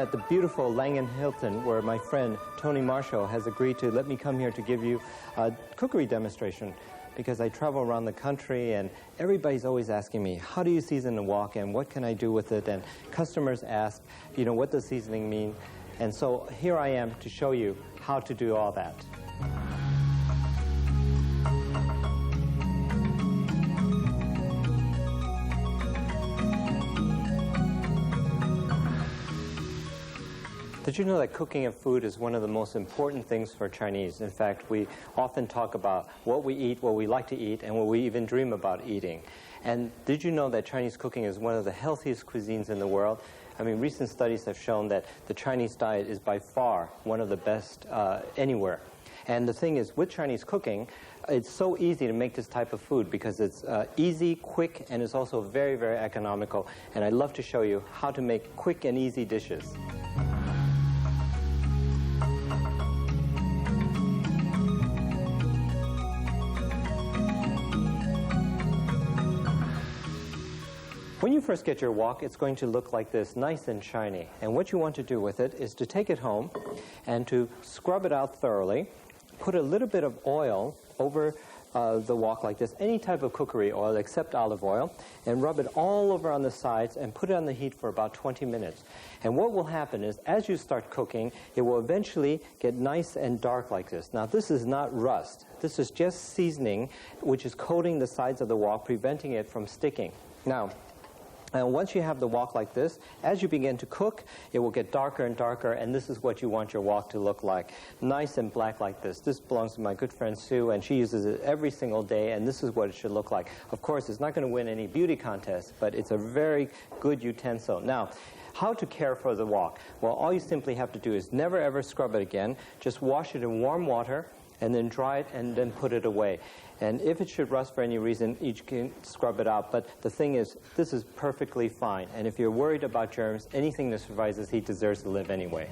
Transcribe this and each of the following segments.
at the beautiful Langham Hilton, where my friend Tony Marshall has agreed to let me come here to give you a cookery demonstration, because I travel around the country and everybody's always asking me, how do you season the wok and what can I do with it? And customers ask, what does seasoning mean? And so here I am to show you how to do all that. Did you know that cooking of food is one of the most important things for Chinese? In fact, we often talk about what we eat, what we like to eat, and what we even dream about eating. And did you know that Chinese cooking is one of the healthiest cuisines in the world? I mean, recent studies have shown that the Chinese diet is by far one of the best anywhere. And the thing is, with Chinese cooking, it's so easy to make this type of food because it's easy, quick, and it's also very, very economical. And I'd love to show you how to make quick and easy dishes. When you first get your wok, it's going to look like this, nice and shiny. And what you want to do with it is to take it home and to scrub it out thoroughly, put a little bit of oil over the wok like this, any type of cookery oil except olive oil, and rub it all over on the sides and put it on the heat for about 20 minutes. And what will happen is, as you start cooking, it will eventually get nice and dark like this. Now, this is not rust. This is just seasoning, which is coating the sides of the wok, preventing it from sticking. Now, and once you have the wok like this, as you begin to cook, it will get darker and darker, and this is what you want your wok to look like. Nice and black like this. This belongs to my good friend Sue, and she uses it every single day, and this is what it should look like. Of course, it's not going to win any beauty contest, but it's a very good utensil. Now, how to care for the wok? Well, all you simply have to do is never ever scrub it again. Just wash it in warm water, and then dry it, and then put it away. And if it should rust for any reason, you can scrub it out. But the thing is, this is perfectly fine. And if you're worried about germs, anything that survives this heat deserves to live anyway.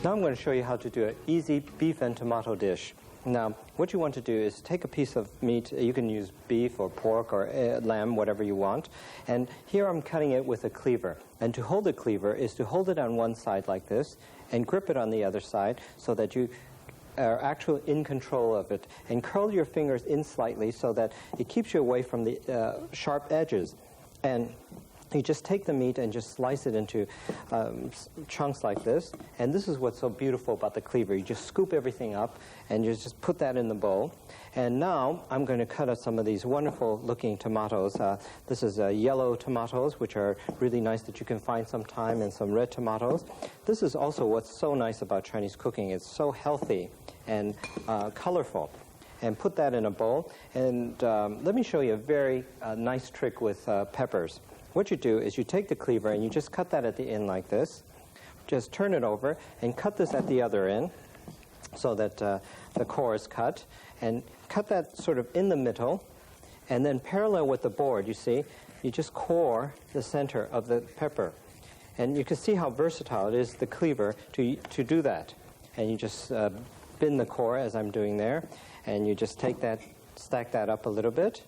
Now I'm going to show you how to do an easy beef and tomato dish. Now, what you want to do is take a piece of meat. You can use beef or pork or lamb, whatever you want. And here I'm cutting it with a cleaver. And to hold the cleaver is to hold it on one side like this and grip it on the other side so that you are actually in control of it. And curl your fingers in slightly so that it keeps you away from the sharp edges. And you just take the meat and just slice it into chunks like this. And this is what's so beautiful about the cleaver. You just scoop everything up and you just put that in the bowl. And now I'm going to cut up some of these wonderful looking tomatoes. This is yellow tomatoes, which are really nice that you can find sometime, and some red tomatoes. This is also what's so nice about Chinese cooking. It's so healthy and colorful. And put that in a bowl. And let me show you a very nice trick with peppers. What you do is you take the cleaver and you just cut that at the end like this. Just turn it over and cut this at the other end so that the core is cut. And cut that sort of in the middle. And then parallel with the board, you see, you just core the center of the pepper. And you can see how versatile it is, the cleaver, to do that. And you just bend the core as I'm doing there. And you just take that, stack that up a little bit.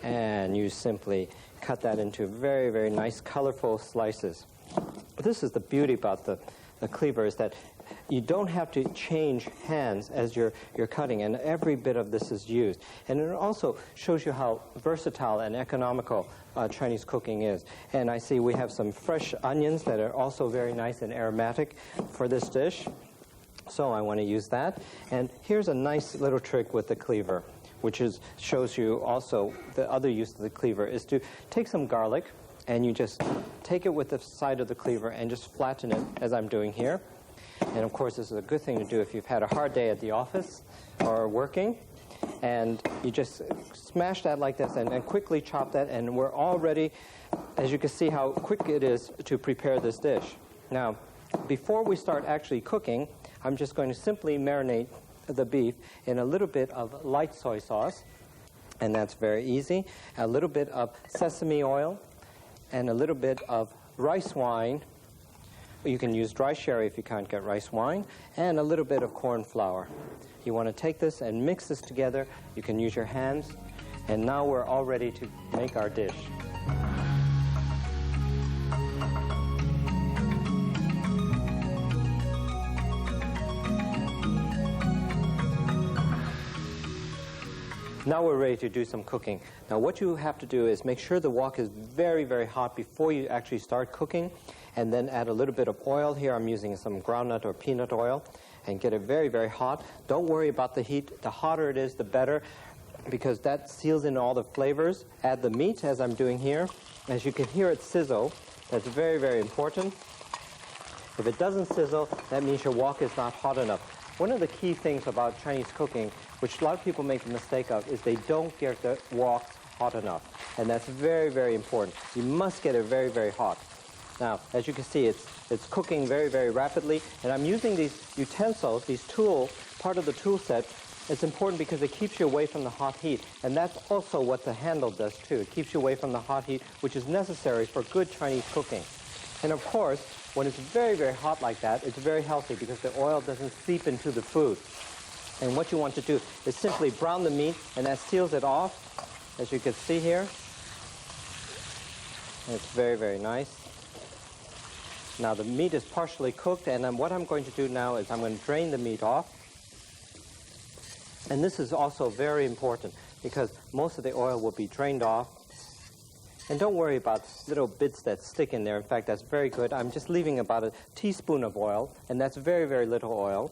And you simply cut that into very, very nice, colorful slices. This is the beauty about the cleaver, is that you don't have to change hands as you're cutting, and every bit of this is used. And it also shows you how versatile and economical Chinese cooking is. And I see we have some fresh onions that are also very nice and aromatic for this dish. So I want to use that. And here's a nice little trick with the cleaver, which shows you also the other use of the cleaver, is to take some garlic and you just take it with the side of the cleaver and just flatten it as I'm doing here. And of course, this is a good thing to do if you've had a hard day at the office or working. And you just smash that like this and quickly chop that, and we're all ready, as you can see how quick it is to prepare this dish. Now, before we start actually cooking, I'm just going to simply marinate the beef in a little bit of light soy sauce, and that's very easy. A little bit of sesame oil and a little bit of rice wine You can use dry sherry if you can't get rice wine, and a little bit of corn flour. You want to take this and mix this together. You can use your hands, and now we're all ready to make our dish. Now we're ready to do some cooking. Now what you have to do is make sure the wok is very, very hot before you actually start cooking, and then add a little bit of oil. Here I'm using some groundnut or peanut oil, and get it very, very hot. Don't worry about the heat. The hotter it is, the better, because that seals in all the flavors. Add the meat, as I'm doing here. As you can hear it sizzle, that's very, very important. If it doesn't sizzle, that means your wok is not hot enough. One of the key things about Chinese cooking, which a lot of people make the mistake of, is they don't get the wok hot enough. And that's very, very important. You must get it very, very hot. Now, as you can see, it's cooking very, very rapidly. And I'm using these utensils, these tools, part of the tool set. It's important because it keeps you away from the hot heat. And that's also what the handle does, too. It keeps you away from the hot heat, which is necessary for good Chinese cooking. And of course, when it's very, very hot like that, it's very healthy because the oil doesn't seep into the food. And what you want to do is simply brown the meat, and that seals it off, as you can see here. And it's very, very nice. Now the meat is partially cooked, and then what I'm going to do now is I'm going to drain the meat off. And this is also very important because most of the oil will be drained off. And don't worry about little bits that stick in there. In fact, that's very good. I'm just leaving about a teaspoon of oil, and that's very, very little oil,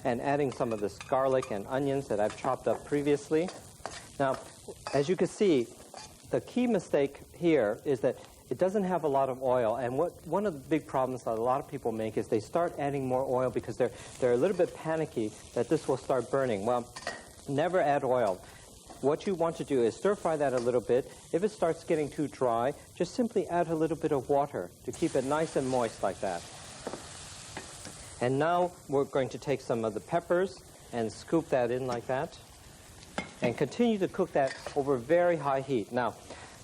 and adding some of this garlic and onions that I've chopped up previously. Now, as you can see, the key mistake here is that it doesn't have a lot of oil, and one of the big problems that a lot of people make is they start adding more oil because they're a little bit panicky that this will start burning. Well, never add oil. What you want to do is stir fry that a little bit. If it starts getting too dry, just simply add a little bit of water to keep it nice and moist like that. And now we're going to take some of the peppers and scoop that in like that. And continue to cook that over very high heat. Now,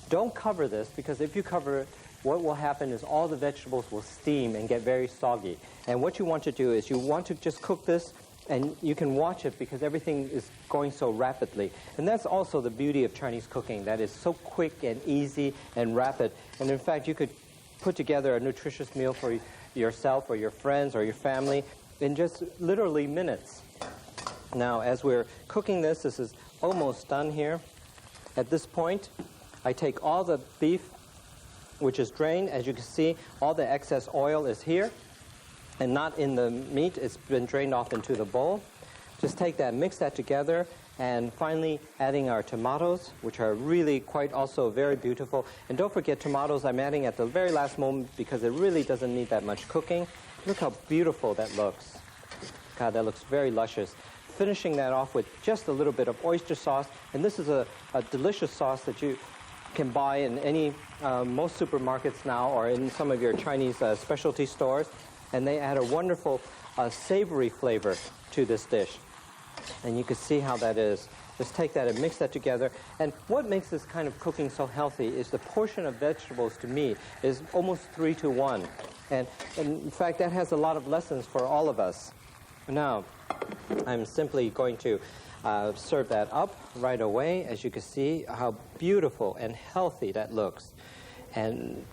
don't cover this, because if you cover it, what will happen is all the vegetables will steam and get very soggy. And what you want to do is you want to just cook this, and you can watch it because everything is going so rapidly. And that's also the beauty of Chinese cooking, that is so quick and easy and rapid. And in fact, you could put together a nutritious meal for yourself or your friends or your family in just literally minutes. Now, as we're cooking this is almost done here. At this point, I take all the beef, which is drained. As you can see, all the excess oil is here and not in the meat. It's been drained off into the bowl. Just take that, mix that together, and finally adding our tomatoes, which are really quite also very beautiful. And don't forget, tomatoes I'm adding at the very last moment because it really doesn't need that much cooking. Look how beautiful that looks. God, that looks very luscious. Finishing that off with just a little bit of oyster sauce. And this is a delicious sauce that you can buy in most supermarkets now, or in some of your Chinese specialty stores. And they add a wonderful savory flavor to this dish. And you can see how that is. Just take that and mix that together. And what makes this kind of cooking so healthy is the portion of vegetables to me is almost 3-to-1. And in fact, that has a lot of lessons for all of us. Now, I'm simply going to serve that up right away. As you can see how beautiful and healthy that looks. And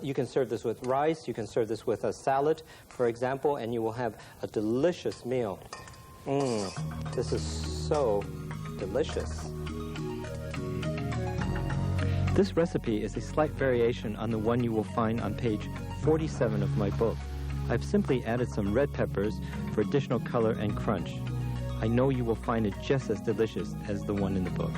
you can serve this with rice, you can serve this with a salad, for example, and you will have a delicious meal. This is so delicious. This recipe is a slight variation on the one you will find on page 47 of my book. I've simply added some red peppers for additional color and crunch. I know you will find it just as delicious as the one in the book.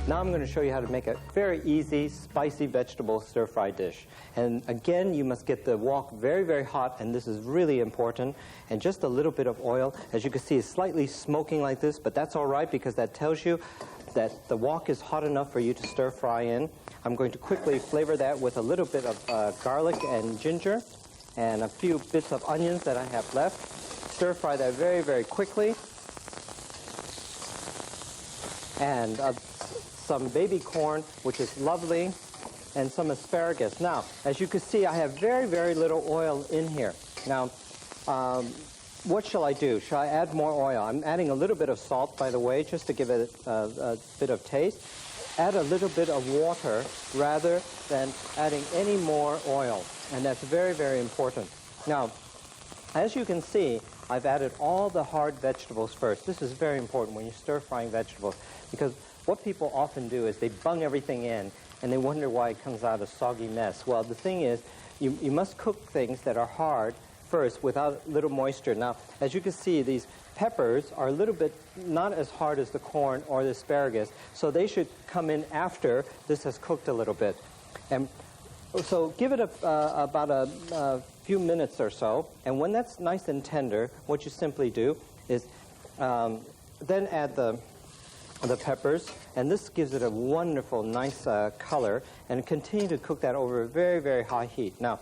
Now I'm going to show you how to make a very easy, spicy vegetable stir-fry dish. And again, you must get the wok very, very hot, and this is really important. And just a little bit of oil. As you can see, it's slightly smoking like this, but that's all right because that tells you that the wok is hot enough for you to stir-fry in. I'm going to quickly flavor that with a little bit of garlic and ginger and a few bits of onions that I have left. Stir-fry that very, very quickly. and some baby corn, which is lovely, and some asparagus. Now, as you can see, I have very, very little oil in here. Now, what shall I do? Shall I add more oil? I'm adding a little bit of salt, by the way, just to give it a bit of taste. Add a little bit of water rather than adding any more oil, and that's very, very important. Now, as you can see, I've added all the hard vegetables first. This is very important when you're stir-frying vegetables, because what people often do is they bung everything in, and they wonder why it comes out a soggy mess. Well, the thing is, you must cook things that are hard first without little moisture. Now, as you can see, these peppers are a little bit not as hard as the corn or the asparagus, so they should come in after this has cooked a little bit. And so give it about a few minutes or so, and when that's nice and tender, what you simply do is then add the peppers, and this gives it a wonderful, nice color, and continue to cook that over a very, very high heat. Now,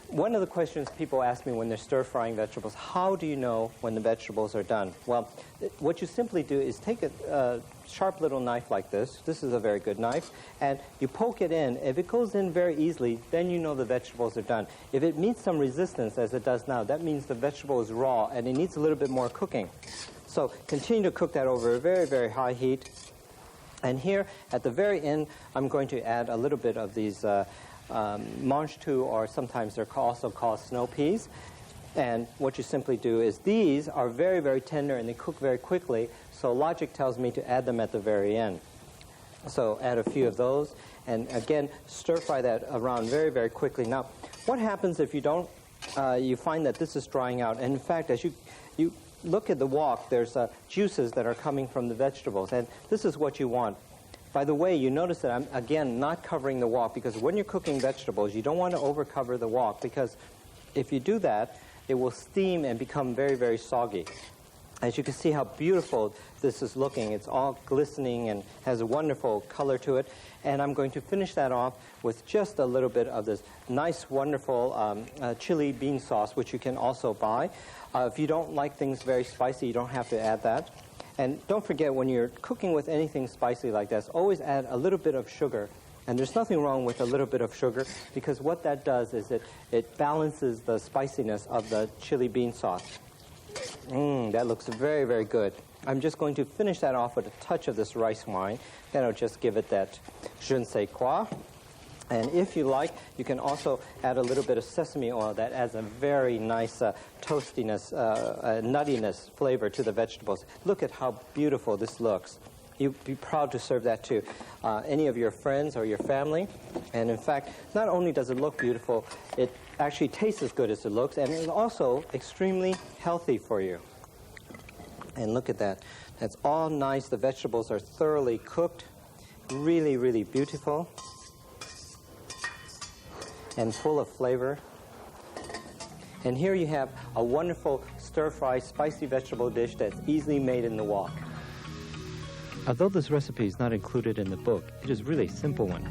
one of the questions people ask me when they're stir-frying vegetables, how do you know when the vegetables are done? Well, what you simply do is take a sharp little knife like this. This is a very good knife. And you poke it in. If it goes in very easily, then you know the vegetables are done. If it meets some resistance, as it does now, that means the vegetable is raw and it needs a little bit more cooking. So continue to cook that over a very, very high heat. And here, at the very end, I'm going to add a little bit of these mange-tout, or sometimes they're also called snow peas. And what you simply do is these are very, very tender and they cook very quickly, so logic tells me to add them at the very end. So add a few of those, and again, stir-fry that around very, very quickly. Now, what happens if you don't, you find that this is drying out, and in fact, as you look at the wok, there's juices that are coming from the vegetables, and this is what you want. By the way, you notice that I'm, again, not covering the wok, because when you're cooking vegetables, you don't want to overcover the wok, because if you do that, it will steam and become very, very soggy. As you can see how beautiful this is looking. It's all glistening and has a wonderful color to it. And I'm going to finish that off with just a little bit of this nice, wonderful chili bean sauce, which you can also buy. If you don't like things very spicy, you don't have to add that. And don't forget, when you're cooking with anything spicy like this, always add a little bit of sugar. And there's nothing wrong with a little bit of sugar, because what that does is it balances the spiciness of the chili bean sauce. That looks very, very good. I'm just going to finish that off with a touch of this rice wine. Then I'll just give it that je ne sais quoi. And if you like, you can also add a little bit of sesame oil. That adds a very nice toastiness, nuttiness flavor to the vegetables. Look at how beautiful this looks. You'd be proud to serve that to any of your friends or your family. And in fact, not only does it look beautiful, it actually tastes as good as it looks, and it's also extremely healthy for you. And look at that. That's all nice. The vegetables are thoroughly cooked. Really, really beautiful. And full of flavor. And here you have a wonderful stir-fry spicy vegetable dish that's easily made in the wok. Although this recipe is not included in the book, it is really a simple one.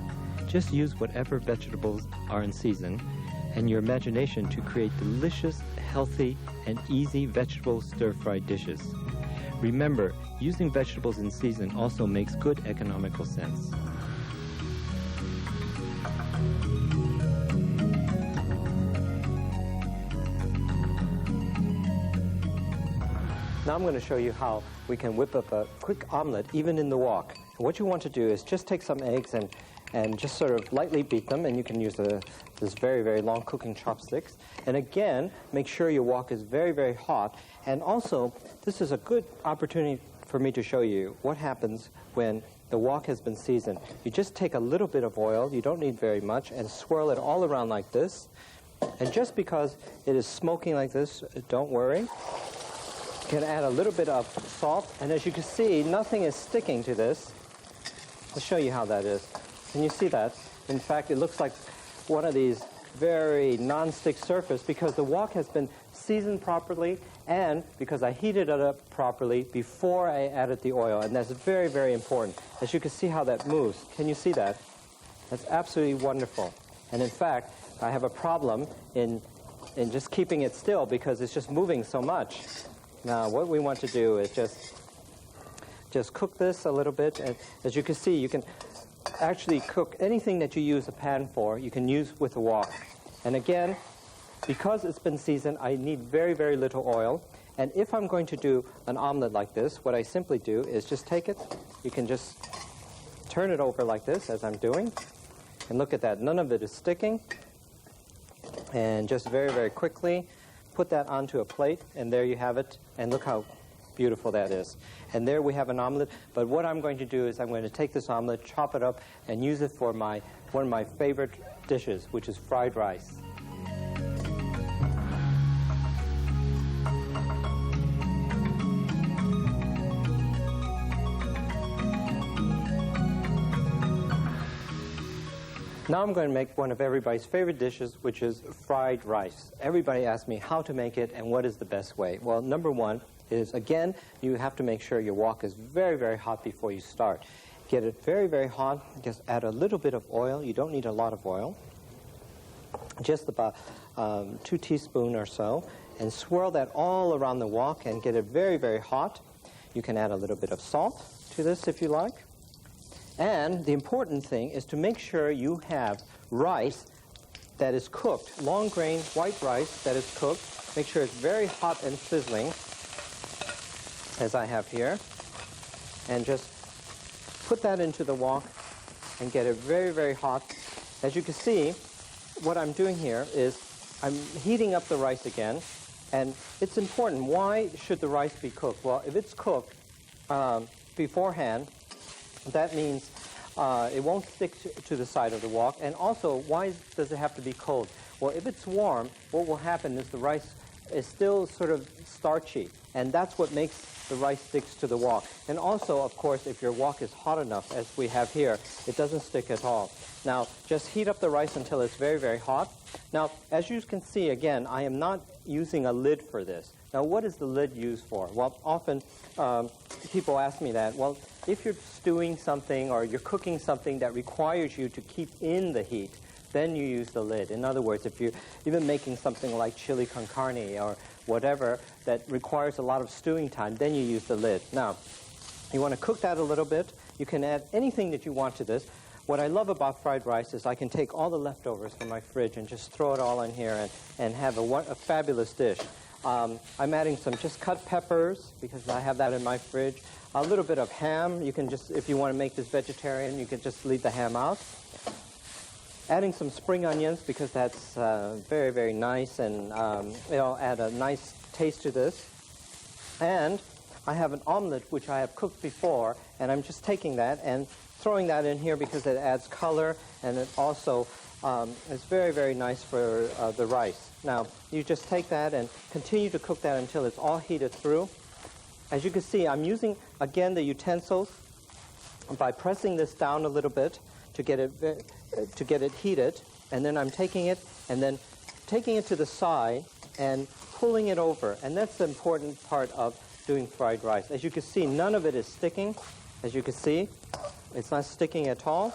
Just use whatever vegetables are in season and your imagination to create delicious, healthy, and easy vegetable stir-fry dishes. Remember, using vegetables in season also makes good economical sense. Now I'm going to show you how we can whip up a quick omelet even in the wok. What you want to do is just take some eggs and just sort of lightly beat them, and you can use this very, very long cooking chopsticks. And again, make sure your wok is very, very hot. And also, this is a good opportunity for me to show you what happens when the wok has been seasoned. You just take a little bit of oil, you don't need very much, and swirl it all around like this. And just because it is smoking like this, don't worry. You can add a little bit of salt, and as you can see, nothing is sticking to this. I'll show you how that is. Can you see that? In fact, it looks like one of these very non-stick surface because the wok has been seasoned properly and because I heated it up properly before I added the oil, and that's very, very important. As you can see how that moves. Can you see that? That's absolutely wonderful. And in fact, I have a problem in just keeping it still because it's just moving so much. Now, what we want to do is just just cook this a little bit. And as you can see, you can actually cook anything that you use a pan for, you can use with a wok. And again, because it's been seasoned, I need very, very little oil. And if I'm going to do an omelet like this, what I simply do is just take it. You can just turn it over like this, as I'm doing. And look at that. None of it is sticking. And just very, very quickly put that onto a plate. And there you have it. And look how beautiful that is. And there we have an omelet. But what I'm going to do is I'm going to take this omelet, chop it up, and use it for one of my favorite dishes, which is fried rice. Now I'm going to make one of everybody's favorite dishes, which is fried rice. Everybody asks me how to make it and what is the best way. Well, number one is, again, you have to make sure your wok is very, very hot before you start. Get it very, very hot. Just add a little bit of oil. You don't need a lot of oil. Just about 2 teaspoons or so. And swirl that all around the wok and get it very, very hot. You can add a little bit of salt to this if you like. And the important thing is to make sure you have rice that is cooked, long grain white rice that is cooked. Make sure it's very hot and sizzling, as I have here. And just put that into the wok and get it very, very hot. As you can see, what I'm doing here is I'm heating up the rice again. And it's important. Why should the rice be cooked? Well, if it's cooked beforehand, that means it won't stick to the side of the wok. And also, why does it have to be cold? Well, if it's warm, what will happen is the rice is still sort of starchy. And that's what makes the rice sticks to the wok. And also, of course, if your wok is hot enough, as we have here, it doesn't stick at all. Now, just heat up the rice until it's very, very hot. Now, as you can see, again, I am not using a lid for this. Now, what is the lid used for? Well, often people ask me that. Well, if you're stewing something or you're cooking something that requires you to keep in the heat, then you use the lid. In other words, if you're even making something like chili con carne or whatever that requires a lot of stewing time, then you use the lid. Now, you want to cook that a little bit. You can add anything that you want to this. What I love about fried rice is I can take all the leftovers from my fridge and just throw it all in here and have a fabulous dish. I'm adding some just cut peppers because I have that in my fridge. A little bit of ham. You can just, if you want to make this vegetarian, you can just leave the ham out. Adding some spring onions because that's very, very nice, and it'll add a nice taste to this. And I have an omelet which I have cooked before, and I'm just taking that and throwing that in here because it adds color, and it also is very, very nice for the rice. Now, you just take that and continue to cook that until it's all heated through. As you can see, I'm using, again, the utensils by pressing this down a little bit to get it heated, and then I'm taking it to the side and pulling it over. And that's the important part of doing fried rice. As you can see, none of it is sticking. As you can see, it's not sticking at all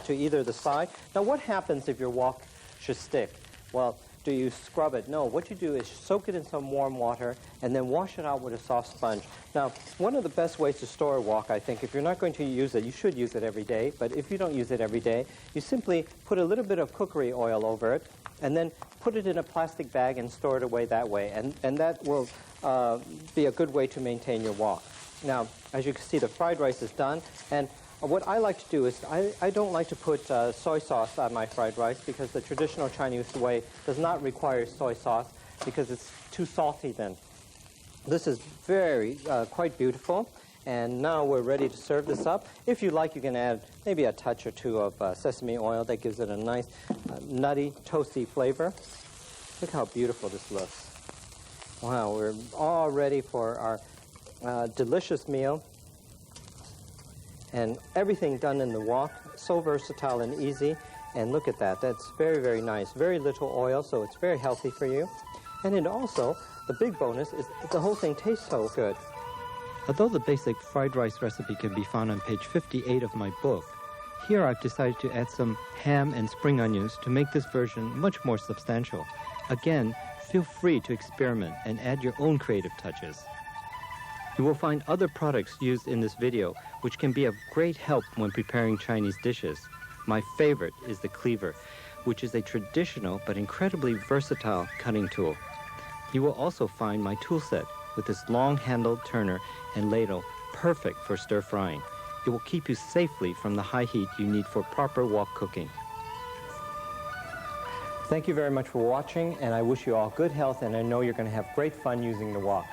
to either the side. Now, what happens if your wok should stick? Well, do you scrub it? No, what you do is soak it in some warm water and then wash it out with a soft sponge. Now, one of the best ways to store a wok, I think, if you're not going to use it, you should use it every day, but if you don't use it every day, you simply put a little bit of cookery oil over it and then put it in a plastic bag and store it away that way, and that will be a good way to maintain your wok. Now, as you can see, the fried rice is done, and what I like to do is I don't like to put soy sauce on my fried rice because the traditional Chinese way does not require soy sauce because it's too salty then. This is quite beautiful, and now we're ready to serve this up. If you like, you can add maybe a touch or two of sesame oil. That gives it a nice nutty, toasty flavor. Look how beautiful this looks. Wow, we're all ready for our delicious meal. And everything done in the wok, so versatile and easy. And look at that, that's very, very nice. Very little oil, so it's very healthy for you. And it also, the big bonus is the whole thing tastes so good. Although the basic fried rice recipe can be found on page 58 of my book, here I've decided to add some ham and spring onions to make this version much more substantial. Again, feel free to experiment and add your own creative touches. You will find other products used in this video which can be of great help when preparing Chinese dishes. My favorite is the cleaver, which is a traditional but incredibly versatile cutting tool. You will also find my tool set with this long-handled turner and ladle, perfect for stir-frying. It will keep you safely from the high heat you need for proper wok cooking. Thank you very much for watching, and I wish you all good health, and I know you're going to have great fun using the wok.